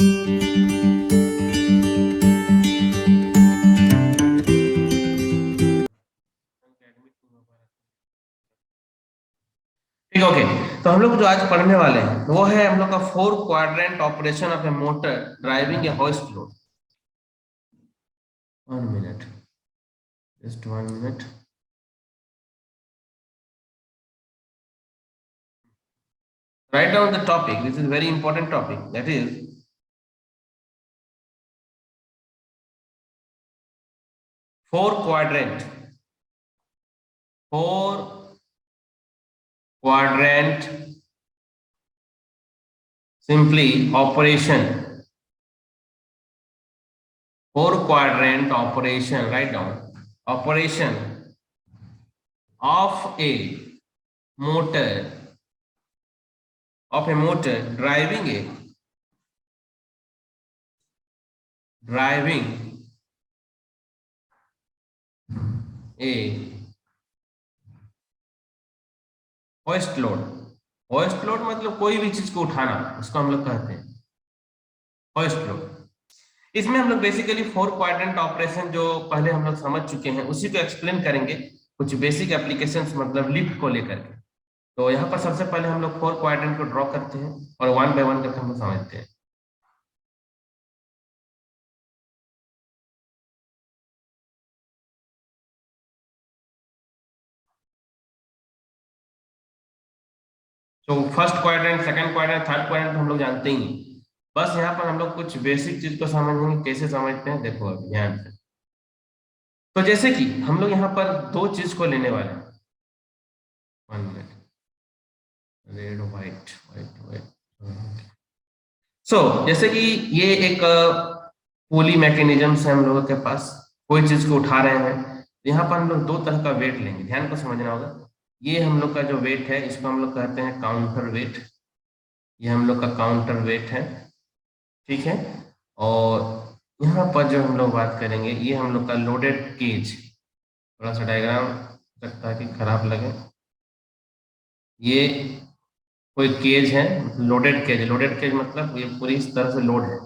ठीक है, ओके। तो हम लोग जो आज पढ़ने वाले हैं वो है हम लोग का four quadrant operation of A motor driving A hoist load. 1 minute, just 1 minute. Write down the topic. This is very important topic. That is four quadrant. Four quadrant simply operation. Four quadrant operation. Write down operation of a motor driving a hoist load. Hoist load मतलब कोई भी चीज को उठाना, उसको हम लोग कहते हैं होइस्ट लोड। इसमें हम लोग बेसिकली फोर क्वाड्रेंट ऑपरेशन जो पहले हम लोग समझ चुके हैं उसी को एक्सप्लेन करेंगे, कुछ बेसिक एप्लीकेशंस मतलब लिफ्ट को लेकर के। तो यहाँ पर सबसे पहले हम लोग फोर क्वाड्रेंट को ड्रॉ करते हैं और वन बाय वन करके हम लोग समझते हैं। तो first quadrant, second quadrant, third quadrant हम लोग जानते ही नहीं। बस यहाँ पर हम लोग कुछ बेसिक चीज को समझेंगे, कैसे समझते हैं देखो अब ध्यान से। तो जैसे कि हम लोग यहाँ पर दो चीज को लेने वाले हैं। 1 minute, red white white white. So जैसे कि ये एक पुली मैकेनिज्म है हम लोगों के पास, कोई चीज को उठा रहे हैं। यहाँ पर हम लोग दो तरह का वेट लेंगे, ध्यान को समझना होगा। ये हम लोग का जो वेट है इसको हम लोग कहते हैं काउंटर वेट। ये हम लोग का काउंटर वेट है, ठीक है। और यहाँ पर जो हम लोग बात करेंगे ये हम लोग का लोडेड केज। थोड़ा सा डायग्राम लगता है कि खराब लगे। ये कोई केज है, लोडेड केज। लोडेड केज मतलब ये पूरी इस तरह से लोड है,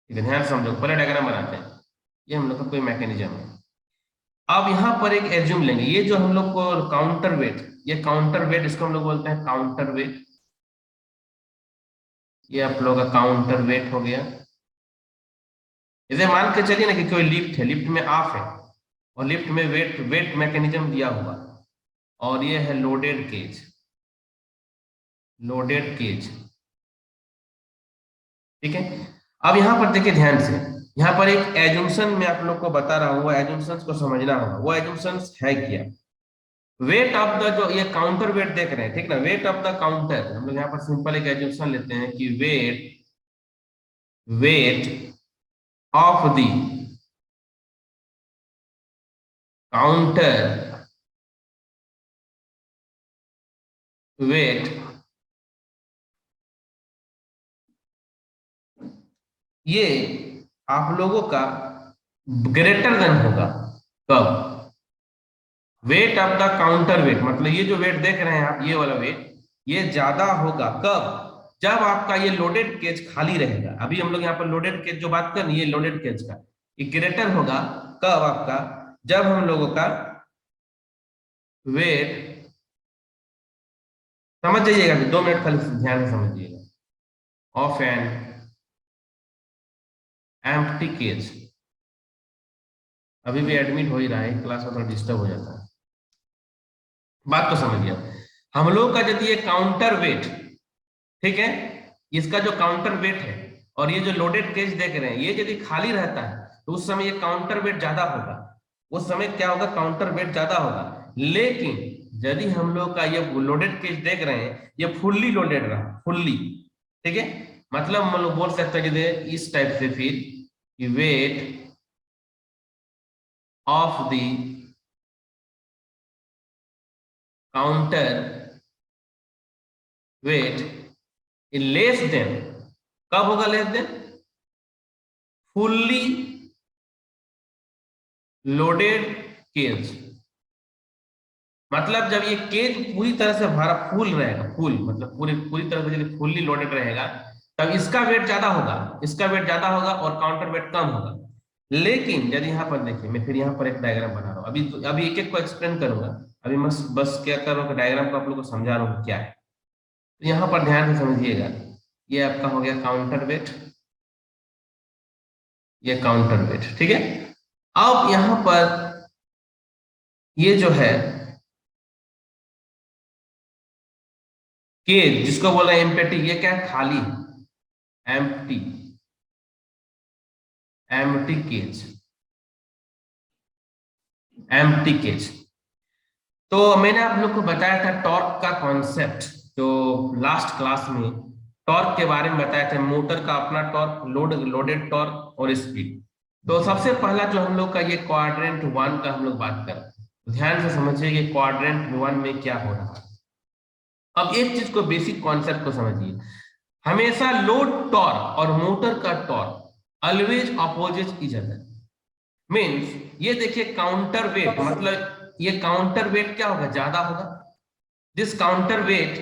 ठीक है। ध्यान से समझो, पहले डायग्राम बनाते हैं। ये हम लोग का कोई मैकेनिज्म है। अब यहाँ पर एक एज्यूम लेंगे, ये जो हम लोग को काउंटर वेट, ये काउंटर वेट इसको हम लोग बोलते हैं काउंटर वेट। ये आप लोग का काउंटर वेट हो गया। इसे मान के चलिए ना कि कोई लिफ्ट है, लिफ्ट में ऑफ है और लिफ्ट में वेट मैकेनिज्म दिया हुआ, और ये है लोडेड केज। लोडेड केज, ठीक है। अब यहाँ पर देखिए ध्यान से, यहाँ पर एक एजम्पशन में आप लोग को बता रहा हूँ, वो एजम्पशंस को समझना होगा। वो एजम्पशंस है क्या? वेट ऑफ द, जो ये काउंटर वेट देख रहे हैं, ठीक ना, वेट ऑफ द काउंटर। हम लोग यहाँ पर सिंपल एक एजम्पशन लेते हैं कि weight of the counter wait ये आप लोगों का ग्रेटर देन होगा कब? Wait of the counter wait मतलब ये जो वेट देख रहे हैं आप, ये वाला वेट, ये ज्यादा होगा कब? जब आपका ये लोडेड केज खाली रहेगा। अभी हम लोग यहाँ पर लोडेड केज जो बात कर रहे हैं, ये लोडेड केज का ये ग्रेटर होगा कब आपका? जब हम लोगों का वेट, समझ जाइएगा, 2 मिनट खाली ध्यान से समझिएगा। ऑफ एन एम्प्टी केज, अभी भी एडमिट हो ही रहा है, क्लास में थोड़ा डिस्टर्ब हो जाता है। बात तो समझ गया। हम लोग का यदि ये काउंटर वेट, ठीक है, इसका जो काउंटर वेट है और ये जो लोडेड केज देख रहे हैं, ये यदि खाली रहता है तो उस समय ये काउंटर वेट ज्यादा होगा। उस समय क्या होगा? काउंटर वेट ज्यादा होगा। लेकिन यदि हम लोग का ये लोडेड केज देख रहे हैं, ये फुल्ली लोडेड रहा, फुल्ली, ठीक है, मतलब हम लोग बोल सकते हैं कि इस टाइप से फिर कि weight of the counter weight less than, कब होगा less than? Fully loaded cage. मतलब जब ये केज पूरी तरह से भरा फुल रहेगा, फुल मतलब पूरी पूरी तरह से यदि फुल्ली लोडेड रहेगा, तब इसका वेट ज्यादा होगा, इसका वेट ज्यादा होगा और काउंटर वेट कम होगा। लेकिन यदि यहाँ पर देखिए, मैं फिर यहाँ पर एक डायग्राम बना रहा हूँ, अभी एक एक को एक्सप्लेन करूंगा। अभी बस बस क्या कर रहा हूँ, डायग्राम को आप लोगों को समझा रहा हूँ क्या है। तो यहाँ पर ध्यान से समझिएगा, ये आपका हो गया काउंटर वेट, ये काउंटर वेट, ठीक है। अब यहाँ पर ये जो है केज, जिसको बोल रहे हैं एम्प्टी, ये क्या है, खाली, empty, empty cage, empty cage. तो मैंने आप लोग को बताया था टॉर्क का कॉन्सेप्ट, जो लास्ट क्लास में टॉर्क के बारे में बताया था, मोटर का अपना टॉर्क, लोडेड टॉर्क और स्पीड। तो सबसे पहला जो हम लोग का ये क्वाड्रेंट वन का हम लोग बात कर रहे हैं, तो ध्यान से समझिए कि क्वाड्रेंट वन में क्या हो रहा है। अब एक चीज को, बेसिक कॉन्सेप्ट को समझिए, हमेशा लोड टॉर्क और मोटर का torque always opposite each other. Means ये देखिए काउंटर वेट, मतलब ये काउंटर वेट क्या होगा, ज्यादा होगा। दिस काउंटर वेट,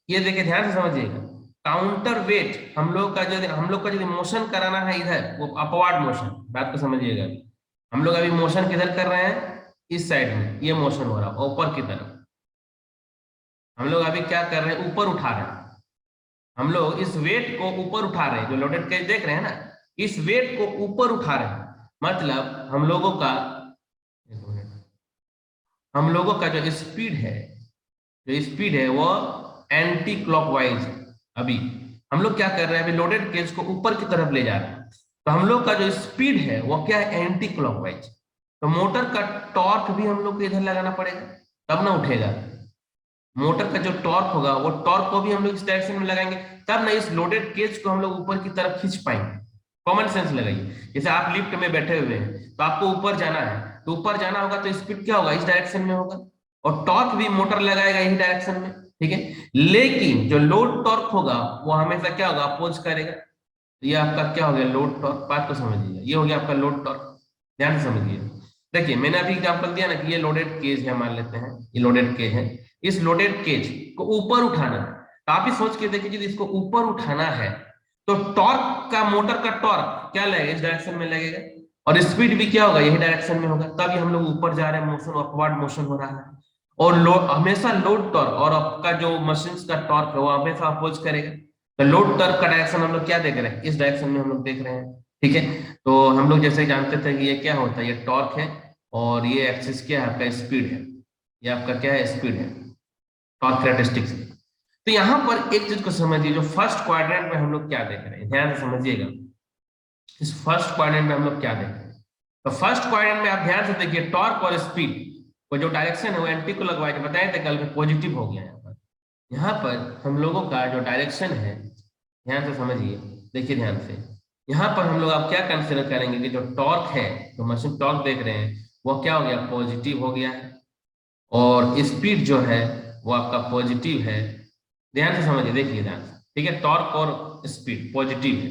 ये देखिए ध्यान से समझिएगा, काउंटर वेट हम लोग का जो मोशन कराना है इधर, वो अपवर्ड मोशन, बात को समझिएगा। अभी हम लोग अभी मोशन किधर कर रहे हैं, इस साइड में ये मोशन हो रहा है ऊपर की तरफ। हम लोग अभी क्या कर रहे हैं, ऊपर उठा रहे हैं। हम लोग इस वेट को ऊपर उठा रहे हैं, जो लोडेड केज देख रहे हैं ना, इस वेट को ऊपर उठा रहे हैं। मतलब हम लोगों का जो स्पीड है, वो एंटी क्लॉकवाइज है। अभी हम लोग क्या कर रहे हैं, अभी लोडेड केज को ऊपर की तरफ ले जा रहे हैं, तो हम लोग का जो स्पीड है वो क्या है, एंटी क्लॉकवाइज। तो मोटर का टॉर्क भी हम लोग को इधर लगाना पड़ेगा, तब ना उठेगा। मोटर का जो टॉर्क होगा, वो टॉर्क को भी हम लोग इस डायरेक्शन में लगाएंगे, तब ना इस लोडेड केज को हम लोग ऊपर की तरफ खींच पाएंगे। कॉमन सेंस लगाइए, जैसे आप लिफ्ट में बैठे हुए हैं, तो आपको ऊपर जाना है, तो ऊपर जाना होगा तो स्पीड क्या होगा, इस डायरेक्शन में होगा, और टॉर्क भी मोटर लगाएगा यही डायरेक्शन में, ठीक है। लेकिन जो लोड टॉर्क होगा वो हमेशा क्या होगा, अपोज करेगा। तो ये आपका क्या हो गया, लोड टॉर्क, बात को समझिएगा, ये हो गया आपका लोड टॉर्क। ध्यान से समझिए, देखिए मैंने अभी एग्जांपल दिया ना कि ये लोडेड केज है, मान लेते हैं ये लोडेड केज है। इस लोडेड केज को ऊपर उठाना है, तो आप ही सोच के देखिए, यदि इसको ऊपर उठाना है तो टॉर्क का, मोटर का टॉर्क क्या लगेगा, इस डायरेक्शन में लगेगा, और स्पीड भी क्या होगा, यही डायरेक्शन में होगा, तभी हम लोग ऊपर जा रहे हैं, मोशन अपवर्ड मोशन हो रहा है। और हमेशा लोड टॉर्क और आपका जो मशीन का टॉर्क है वो हमेशा अपोज करेगा। तो लोड टॉर्क का डायरेक्शन हम लोग क्या देख रहे हैं, इस डायरेक्शन में हम लोग देख रहे हैं, ठीक है। तो हम लोग जैसे जानते थे कि ये क्या होता है, ये टॉर्क है, और ये एक्सिस क्या है, आपका स्पीड है, ये आपका क्या है, स्पीड है, टॉर्क कैरेक्टरिस्टिक्स। तो यहाँ पर एक चीज को समझिए, जो फर्स्ट क्वाड्रेंट में हम लोग क्या देख रहे हैं, ध्यान से समझिएगा, इस फर्स्ट क्वाड्रेंट में हम लोग क्या देख रहे हैं। तो फर्स्ट क्वाड्रेंट में आप ध्यान से देखिए, टॉर्क और स्पीड को जो डायरेक्शन है वो एंटी को लगवाए थे, बताए थे कल में, पॉजिटिव हो गया यहाँ पर। यहाँ पर हम लोगों का जो डायरेक्शन है, ध्यान से समझिए, देखिए ध्यान से, यहाँ पर हम लोग आप क्या कंसिडर करेंगे कि जो टॉर्क है, जो मशीन टॉर्क देख रहे हैं, वो क्या हो गया, पॉजिटिव हो गया है, और स्पीड जो है वो आपका पॉजिटिव है। ध्यान से समझिए, देखिए ध्यान से, ठीक है, टॉर्क और स्पीड पॉजिटिव है,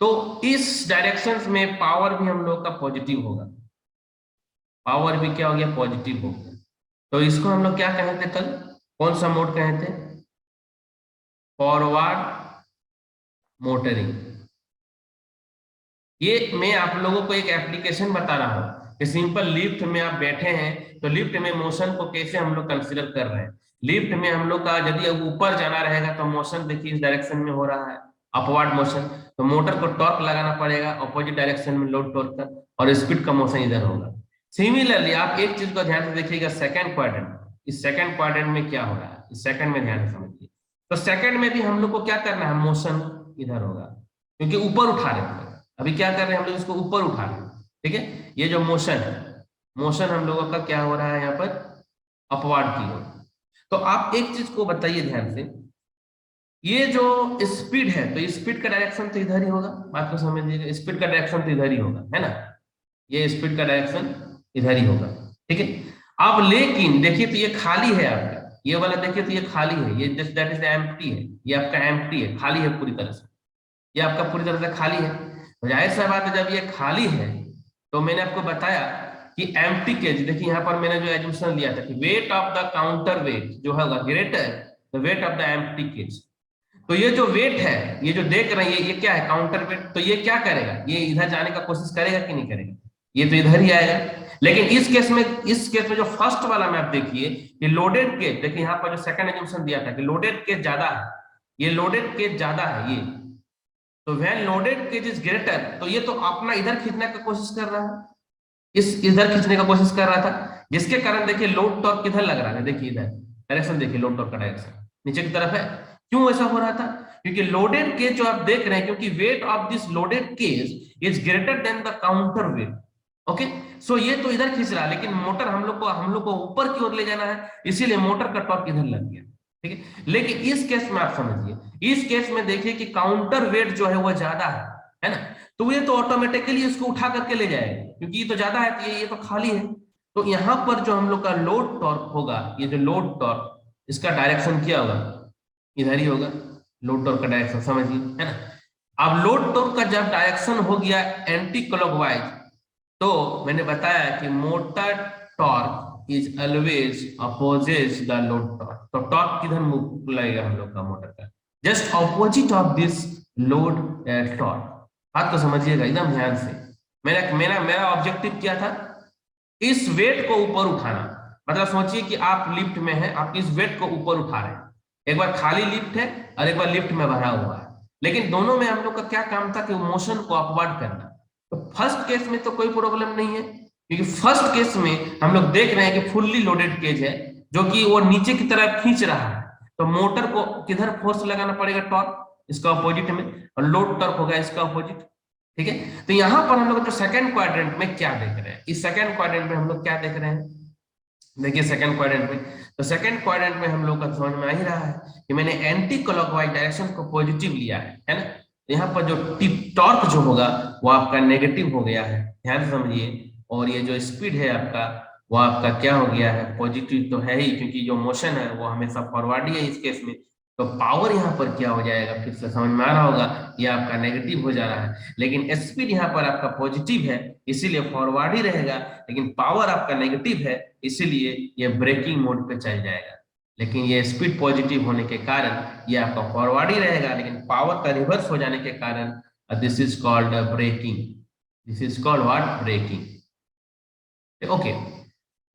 तो इस डायरेक्शन में पावर भी हम लोग का पॉजिटिव होगा, पावर भी क्या हो गया, पॉजिटिव हो गया। तो इसको हम लोग क्या कहे थे कल, कौन सा मोड कहे थे, फॉरवर्ड मोटरिंग। ये मैं आप लोगों को एक एप्लीकेशन बता रहा हूँ कि सिंपल लिफ्ट में आप बैठे हैं, तो लिफ्ट में मोशन को कैसे हम लोग कंसिडर कर रहे हैं। लिफ्ट में हम लोग का यदि ऊपर जाना रहेगा तो मोशन देखिए इस डायरेक्शन में हो रहा है, अपवर्ड मोशन, तो मोटर को टॉर्क लगाना पड़ेगा अपोजिट डायरेक्शन में, लोड टॉर्क का, और स्पीड का मोशन इधर होगा। सिमिलरली आप एक चीज को ध्यान से देखिएगा, सेकंड क्वाड्रेंट, इस सेकंड क्वाड्रेंट में क्या हो रहा है, इस सेकंड में ध्यान से समझिए। तो सेकंड में भी हम लोग को क्या करना है, मोशन इधर होगा, क्योंकि ऊपर उठा रहे हैं। अभी क्या कर रहे हैं, हम लोग इसको ऊपर उठा रहे हैं, ठीक है। ये जो मोशन है, मोशन हम लोगों का क्या हो रहा है यहाँ पर, अपवर्ड की ओर। तो आप एक चीज को बताइए ध्यान से, ये जो स्पीड है, तो स्पीड का डायरेक्शन तो इधर ही होगा, बात को समझिएगा, स्पीड का डायरेक्शन तो इधर ही होगा, है ना, ये स्पीड का डायरेक्शन इधर ही होगा, ठीक है। अब लेकिन देखिए, तो ये खाली है आपका, ये वाला देखिए तो ये खाली है, ये जस्ट दैट इज एम्प्टी है, ये आपका एम्प्टी है, खाली है पूरी तरह से, ये आपका पूरी तरह से खाली है। तो जाहिर सा बात है, जब ये खाली है, तो मैंने आपको बताया कि एम्प्टी केज, देखिए यहाँ पर मैंने जो एज्यूमशन लिया था कि weight of the counter weight जो होगा greater the weight of the empty cage. तो ये जो वेट है, ये जो देख रहे हैं, ये क्या है, काउंटर वेट। तो ये क्या करेगा, ये इधर जाने का कोशिश करेगा कि नहीं करेगा, ये तो इधर ही आएगा। लेकिन इस केस में जो फर्स्ट वाला मैप देखिए, ये लोडेड केज, देखिए यहाँ पर जो सेकंड एजम्पशन दिया था कि लोडेड केज ज्यादा है, ये लोडेड केज ज्यादा है ये। तो when loaded cage is greater, तो ये तो अपना इधर खींचने का कोशिश कर रहा है, इस इधर खींचने का कोशिश कर रहा था, जिसके कारण देखिए लोड टॉर्क किधर लग रहा है, देखिए इधर डायरेक्शन देखिए, लोड टॉर्क का डायरेक्शन नीचे की तरफ है। क्यों ऐसा हो रहा था, क्योंकि लोडेड केज जो आप देख रहे हैं, क्योंकि weight of this loaded cage is greater than the counter weight. Okay, so ये तो इधर खींच रहा है, लेकिन मोटर हम लोग को ऊपर की ओर ले जाना है, इसीलिए मोटर का टॉर्क इधर लग गया। ठीक है, लेकिन इस केस में आप समझिए, इस केस में देखिए कि काउंटर वेट जो है वो ज्यादा है ना, तो ये तो ऑटोमेटिकली इसको उठा करके ले जाएगा, क्योंकि ये तो ज्यादा है, तो ये तो खाली है। तो यहाँ पर जो हम लोग का लोड टॉर्क होगा, ये जो लोड टॉर्क, इसका डायरेक्शन क्या होगा, इधर ही होगा। लोड टॉर्क का डायरेक्शन समझिए, है ना। अब लोड टॉर्क का जब डायरेक्शन हो गया एंटी क्लॉकवाइज, तो मैंने बताया कि motor torque is always opposite the load torque. तो टॉर्क किधर मूव लगेगा हम लोग का मोटर का, just opposite of this load torque. बात तो समझिएगा एकदम ध्यान से। मेरा मेरा मेरा ऑब्जेक्टिव क्या था, इस वेट को ऊपर उठाना। मतलब सोचिए कि आप लिफ्ट में हैं, आप इस वेट को ऊपर उठा रहे हैं, एक बार खाली लिफ्ट है और एक बार लिफ्ट में भरा हुआ है, लेकिन दोनों में हम लोग का क्या काम था कि मोशन को अपवर्ड करना। तो फर्स्ट केस में तो कोई प्रॉब्लम नहीं है, क्योंकि फर्स्ट केस में हम लोग देख रहे हैं कि फुल्ली लोडेड केज है, जो कि वो नीचे की तरफ खींच रहा है, तो मोटर को किधर फोर्स लगाना पड़ेगा, टॉर्क इसका अपोजिट में, और लोड टॉर्क होगा इसका अपोजिट। ठीक है, तो यहां पर हम लोग जो सेकंड क्वाड्रेंट में क्या देख रहे हैं, इस सेकंड क्वाड्रेंट में हम लोग क्या देख रहे हैं, देखिए सेकंड क्वाड्रेंट में, तो सेकंड क्वाड्रेंट में हम लोग का समझ में आ ही रहा है कि मैंने एंटी क्लॉकवाइज डायरेक्शन को पॉजिटिव लिया है ना। तो यहाँ पर जो टॉर्क जो होगा वो आपका नेगेटिव हो गया है, ध्यान से समझिए। और ये जो स्पीड है आपका, वो आपका क्या हो गया है, पॉजिटिव तो है ही, क्योंकि जो मोशन है वो हमेशा फॉरवर्ड ही है इस केस में। तो पावर यहाँ पर क्या हो जाएगा, फिर से समझ में आ रहा होगा, ये आपका नेगेटिव हो जा रहा है, लेकिन स्पीड यहाँ पर आपका पॉजिटिव है, इसीलिए फॉरवर्ड ही रहेगा, लेकिन पावर आपका नेगेटिव है, इसीलिए ये ब्रेकिंग मोड पे चल जाएगा। लेकिन ये स्पीड पॉजिटिव होने के कारण ये आपका फॉरवर्ड ही रहेगा, लेकिन पावर का रिवर्स हो जाने के कारण this is called braking, this is called what, braking. Okay,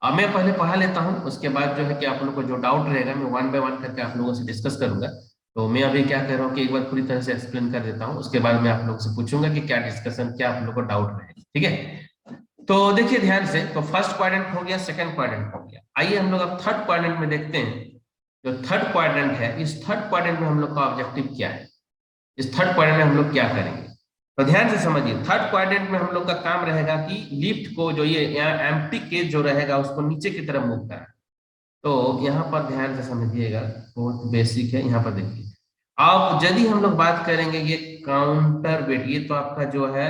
अब मैं पहले पढ़ा लेता हूँ, उसके बाद जो है कि आप लोग को जो डाउट रहेगा मैं वन बाय वन करके आप लोगों से डिस्कस करूंगा। तो मैं अभी क्या कह रहा हूँ कि एक बार पूरी तरह से एक्सप्लेन कर देता हूँ, उसके बाद मैं आप लोगों से पूछूंगा कि क्या डिस्कशन, क्या आप लोग को डाउट रहेगा। ठीक है, तो देखिए ध्यान से, तो फर्स्ट क्वाड्रेंट हो गया, सेकंड क्वाड्रेंट हो गया। आइए हम लोग अब थर्ड क्वाड्रेंट में देखते हैं। जो थर्ड क्वाड्रेंट है, इस थर्ड क्वाड्रेंट में हम लोग का ऑब्जेक्टिव क्या है, इस थर्ड क्वाड्रेंट में हम लोग क्या करेंगे। तो ध्यान से समझिए, थर्ड क्वाड्रेंट में हम लोग का काम रहेगा कि लिफ्ट को जो ये एम्प्टी केज जो रहेगा उसको नीचे की तरफ मूव करना। तो यहाँ पर ध्यान से समझिएगा, बहुत बेसिक है, यहाँ पर देखिए। अब यदि हम लोग बात करेंगे ये काउंटर वेट, ये तो आपका जो है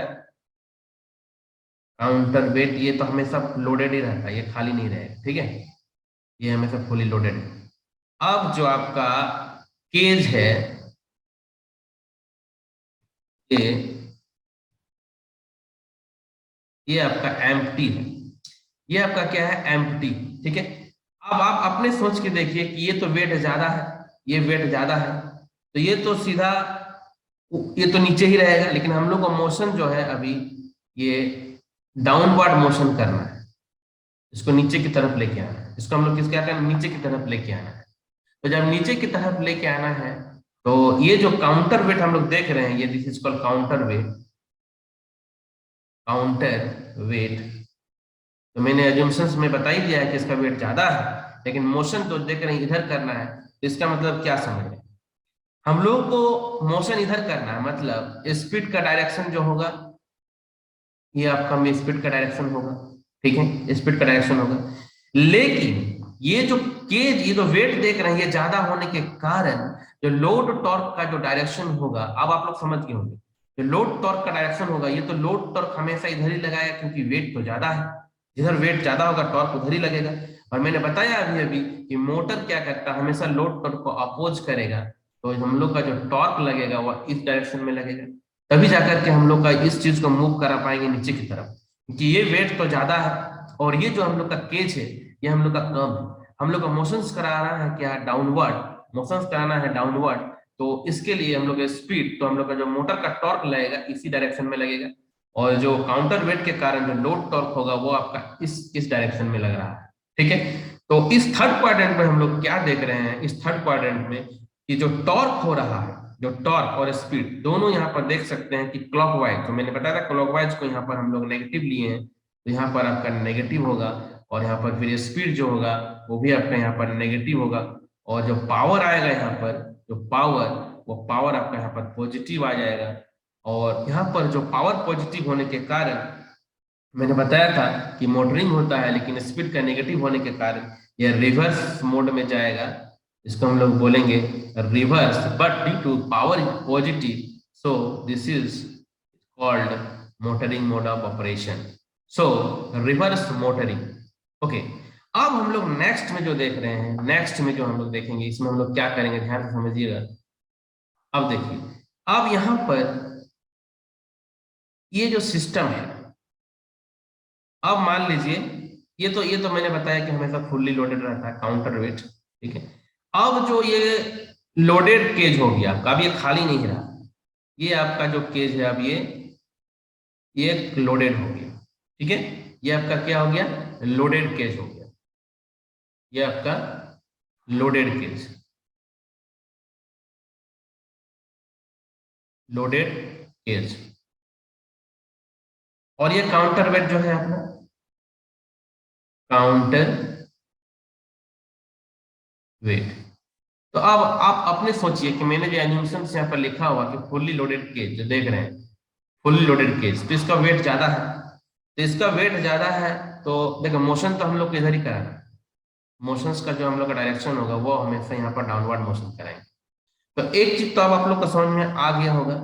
काउंटर वेट, ये तो हमेशा लोडेड ही रहता है, ये खाली नहीं रहेगा। ठीक है, ये हमेशा फुली लोडेड है। अब जो आपका केज है, ये ये आपका एम्प्टी है, ये आपका क्या है, एम्प्टी। ठीक है, अब आप अपने सोच के देखिए कि ये तो वेट ज्यादा है, ये वेट ज्यादा है, तो ये तो सीधा, ये तो नीचे ही रहेगा, लेकिन हम लोग को मोशन जो है अभी ये डाउनवर्ड मोशन करना है, इसको नीचे की तरफ लेके आना है, इसको हम लोग किस क्या करना है, नीचे की तरफ लेके आना है। तो जब नीचे की तरफ लेके आना है, तो ये जो काउंटर वेट हम लोग देख रहे हैं, ये this is called counter wait, counter wait. तो मैंने एजम्पशंस में बता ही दिया है कि इसका वेट ज्यादा है, लेकिन मोशन तो देख रहे हैं इधर करना है, तो इसका मतलब क्या समझ रहे हैं, हम लोग को मोशन इधर करना है, मतलब स्पीड का डायरेक्शन जो होगा, ये आपका स्पीड का डायरेक्शन होगा। ठीक है, स्पीड का डायरेक्शन होगा, लेकिन ये जो केज, ये जो वेट देख रहे हैं, ये ज्यादा होने के कारण जो लोड टॉर्क का जो डायरेक्शन होगा, अब आप लोग समझ गए होंगे, जो लोड टॉर्क का डायरेक्शन होगा, ये तो लोड टॉर्क हमेशा इधर ही लगाएगा, क्योंकि वेट तो ज्यादा है, जिधर वेट ज्यादा होगा टॉर्क उधर ही लगेगा। और मैंने बताया अभी अभी कि मोटर क्या करता है, हमेशा लोड टॉर्क को अपोज करेगा, तो हम लोग का जो टॉर्क लगेगा वह इस डायरेक्शन में लगेगा, तभी जाकर के हम लोग का इस चीज को मूव करा पाएंगे नीचे की तरफ, क्योंकि ये वेट तो ज्यादा है, और ये जो हम लोग का केज है ये हम लोग का कम है, हम लोग का मोशंस करा रहा है क्या, डाउनवर्ड मोशंस कराना है, डाउनवर्ड, तो इसके लिए हम लोग स्पीड, तो हम लोग का जो मोटर का टॉर्क लगेगा इसी डायरेक्शन में लगेगा, और जो काउंटर वेट के कारण जो लोड टॉर्क होगा वो आपका इस डायरेक्शन में लग रहा है। ठीक है, तो इस थर्ड क्वाड्रेंट में हम लोग क्या देख रहे हैं, इस थर्ड क्वाड्रेंट में कि जो टॉर्क हो रहा है, जो टॉर्क और स्पीड दोनों यहाँ पर देख सकते हैं कि क्लॉकवाइज, तो मैंने बताया था क्लॉकवाइज को यहाँ पर हम लोग नेगेटिव लिए हैं, तो यहाँ पर आपका नेगेटिव होगा, और यहाँ पर फिर स्पीड जो होगा वो भी आपका यहाँ पर नेगेटिव होगा, और जो पावर आएगा यहाँ पर, जो पावर, वो पावर आपका यहाँ पर पॉजिटिव आ जाएगा। और यहाँ पर जो पावर पॉजिटिव होने के कारण मैंने बताया था कि मोटरिंग होता है, लेकिन स्पीड का नेगेटिव होने के कारण यह रिवर्स मोड में जाएगा, इसको हम लोग बोलेंगे reverse, but due to power positive, so this is called motoring mode of operation, so reverse motoring. Okay, अब हम लोग नेक्स्ट में जो देख रहे हैं, नेक्स्ट में जो हम लोग देखेंगे, इसमें हम लोग क्या करेंगे, ध्यान से समझिएगा। अब देखिए, अब यहां पर ये जो सिस्टम है, अब मान लीजिए ये तो मैंने बताया कि हमेशा फुल्ली लोडेड रहता है काउंटर वेट। ठीक है, अब जो ये लोडेड केज हो गया आपका, अब ये खाली नहीं रहा, ये आपका जो केज है अब ये लोडेड हो गया। ठीक है, ये आपका क्या हो गया, लोडेड केज हो गया, ये आपका लोडेड केज, लोडेड केज, और ये काउंटर वेट जो है अपना काउंटर वेट। तो अब आप अपने सोचिए कि मैंने जो एनिमेशन यहाँ पर लिखा हुआ कि फुल्ली लोडेड केज जो देख रहे हैं, फुल्ली लोडेड केज, तो इसका वेट ज्यादा है, तो इसका वेट ज्यादा है, तो देखो मोशन तो हम लोग को इधर ही कराना है, मोशंस का जो हम लोग का डायरेक्शन होगा वो हमेशा यहाँ पर डाउनवर्ड मोशन कराएंगे। तो एक चीज तो अब आप लोग को समझ में आ गया होगा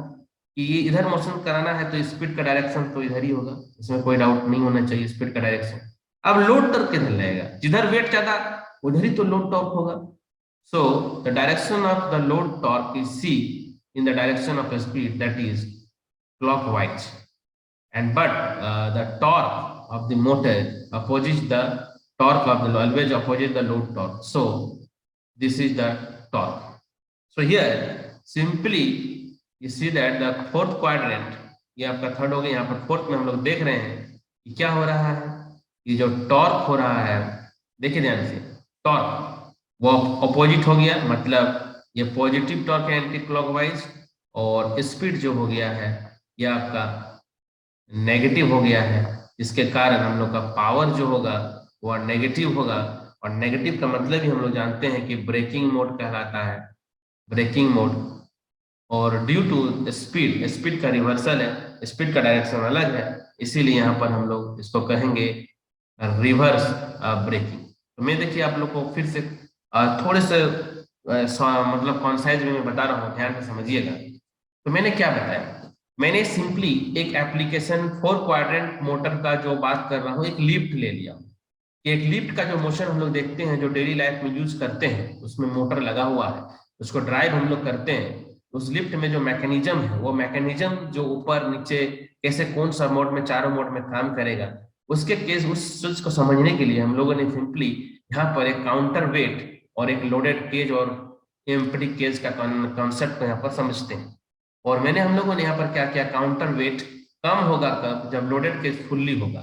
कि ये इधर मोशन कराना है तो स्पीड का डायरेक्शन तो इधर ही होगा, इसमें कोई डाउट नहीं होना चाहिए, स्पीड का डायरेक्शन। अब लोड टॉर्क किधर लगेगा, जिधर वेट ज्यादा उधर ही तो लोड टॉर्क होगा। So the direction of the load torque is see in the direction of speed, that is clockwise, and but the torque of the motor opposes the torque of the always opposes the load torque, so this is the torque. So here simply you see that the fourth quadrant, ये आपका third हो गया, यहाँ पर fourth में हम लोग देख रहे हैं कि क्या हो रहा है, ये जो टॉर्क हो रहा है, देखिए ध्यान से, टॉर्क वो अपोजिट हो गया, मतलब ये पॉजिटिव टॉर्क है एंटी क्लॉकवाइज, और स्पीड जो हो गया है ये आपका नेगेटिव हो गया है, इसके कारण हम लोग का पावर जो होगा वह नेगेटिव होगा, और नेगेटिव का मतलब ही हम लोग जानते हैं कि ब्रेकिंग मोड कहलाता है, ब्रेकिंग मोड। और ड्यू टू स्पीड, स्पीड का रिवर्सल है, स्पीड का डायरेक्शन अलग है, इसीलिए यहाँ पर हम लोग इसको कहेंगे रिवर्स ब्रेकिंग। तो मैं देखिए आप लोग को फिर से थोड़े से मतलब कॉन्साइज में मैं बता रहा हूँ, ध्यान से समझिएगा। तो मैंने क्या बताया, मैंने सिंपली एक एप्लीकेशन 4 क्वाड्रेंट मोटर का जो बात कर रहा हूँ, एक लिफ्ट ले लिया। एक लिफ्ट का जो मोशन हम लोग देखते हैं, जो डेली लाइफ में यूज करते हैं, उसमें मोटर लगा हुआ है, उसको ड्राइव हम लोग करते हैं। उस लिफ्ट में जो मैकेनिज्म है, वो मैकेनिज्म जो ऊपर नीचे कैसे कौन सा मोड में, चारों मोड में काम करेगा, उसके केस उस चीज को समझने के लिए हम लोगों ने सिंपली यहाँ पर एक काउंटर वेट और एक लोडेड केज और एम्प्टी केज का कॉन्सेप्ट को यहाँ पर समझते हैं। और मैंने हम लोगों ने यहाँ पर क्या किया, काउंटर वेट कम होगा कब, जब लोडेड केज फुल्ली होगा।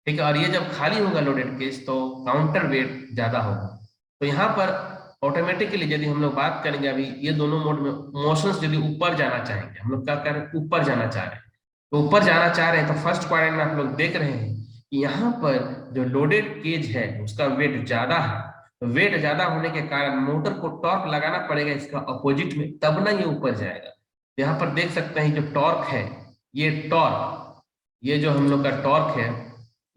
ठीक है, और ये जब खाली होगा लोडेड केज तो काउंटर वेट ज्यादा होगा। तो यहाँ पर ऑटोमेटिकली यदि हम लोग बात करेंगे, अभी ये दोनों मोड में मोशंस यदि ऊपर जाना चाहेंगे, हम लोग क्या कर रहे हैं, ऊपर जाना चाह रहे हैं, तो ऊपर जाना चाह रहे हैं, तो फर्स्ट क्वाड्रेंट में आप लोग देख रहे हैं कि यहाँ पर जो लोडेड केज है उसका वेट ज्यादा है, तो वेट ज्यादा होने के कारण मोटर को टॉर्क लगाना पड़ेगा इसका अपोजिट में, तब ना ये ऊपर जाएगा। यहाँ पर देख सकते हैं जो टॉर्क है, ये टॉर्क, ये जो हम लोग का टॉर्क है,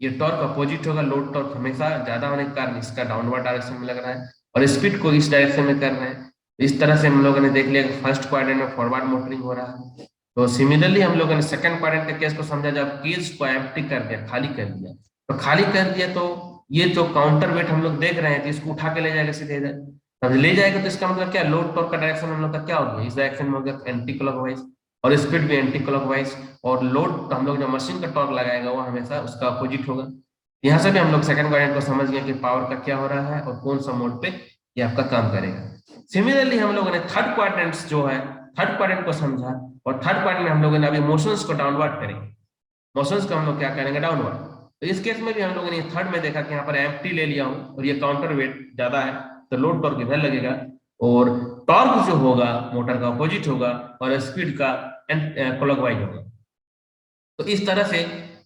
ये टॉर्क अपोजिट होगा, लोड टॉर्क हमेशा ज्यादा होने के कारण इसका डाउनवर्ड डायरेक्शन में लग रहा है, और स्पीड को इस डायरेक्शन में कर रहे हैं। इस तरह से हम लोगों ने देख लिया कि फर्स्ट क्वाड्रेंट में फॉरवर्ड मोटरिंग हो रहा है। तो सिमिलरली हम लोगों ने सेकंड क्वाड्रेंट के केस को समझा, जब केज को एम्प्टी कर दिया, खाली कर दिया, तो खाली कर दिया तो ये जो काउंटर वेट हम लोग देख रहे हैं, तो इसको उठा के ले जाएगा सीधे इधर, अब ले जाएगा तो इसका मतलब क्या, लोड टॉर्क का डायरेक्शन हम लोग का क्या हो गया, इस डायरेक्शन में हो गया एंटी क्लॉकवाइज, और स्पीड भी एंटी क्लॉकवाइज, और लोड तो हम लोग जो मशीन का टॉर्क लगाएगा वो हमेशा उसका अपोजिट होगा। यहाँ से भी हम लोग सेकंड क्वाड्रेंट को समझ गए कि पावर का क्या हो रहा है और कौन सा मोड पे ये आपका काम करेगा। सिमिलरली हम लोगों ने थर्ड क्वाड्रेंट जो है, थर्ड क्वाड्रेंट को समझा, और थर्ड क्वाड्रेंट में हम लोगों ने अभी मोशंस को डाउनवर्ड करेंगे, मोशंस को हम लोग क्या करेंगे, डाउनवर्ड। तो इस केस में भी हम लोगों ने थर्ड में देखा कि यहाँ पर एम्प्टी ले लिया हूँ और ये काउंटर वेट ज्यादा है, तो लोड टॉर्क इधर लगेगा, और टॉर्क जो होगा मोटर का अपोजिट होगा, और स्पीड का क्लॉकवाइज होगा। तो इस तरह से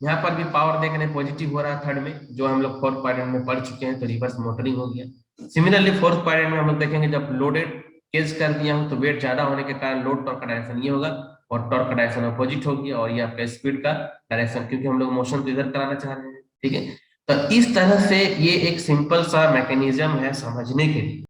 यहाँ पर भी पावर देखने पॉजिटिव हो रहा है थर्ड में, जो हम लोग फोर्थ क्वाड्रेंट में पढ़ चुके हैं, तो रिवर्स मोटरिंग हो गया। सिमिलरली फोर्थ क्वाड्रेंट में हम लोग देखेंगे जब लोडेड केस कर दिया हूं तो वेट ज्यादा होने के कारण लोड टॉर्क का डायरेक्शन ये होगा, और टॉर्क का डायरेक्शन अपोजिट होगी, और ये आपका स्पीड का डायरेक्शन, क्योंकि हम लोग मोशन तो इधर कराना चाह रहे हैं, ठीक है। तो इस तरह से ये एक सिंपल सा मैकेनिज्म है समझने के लिए,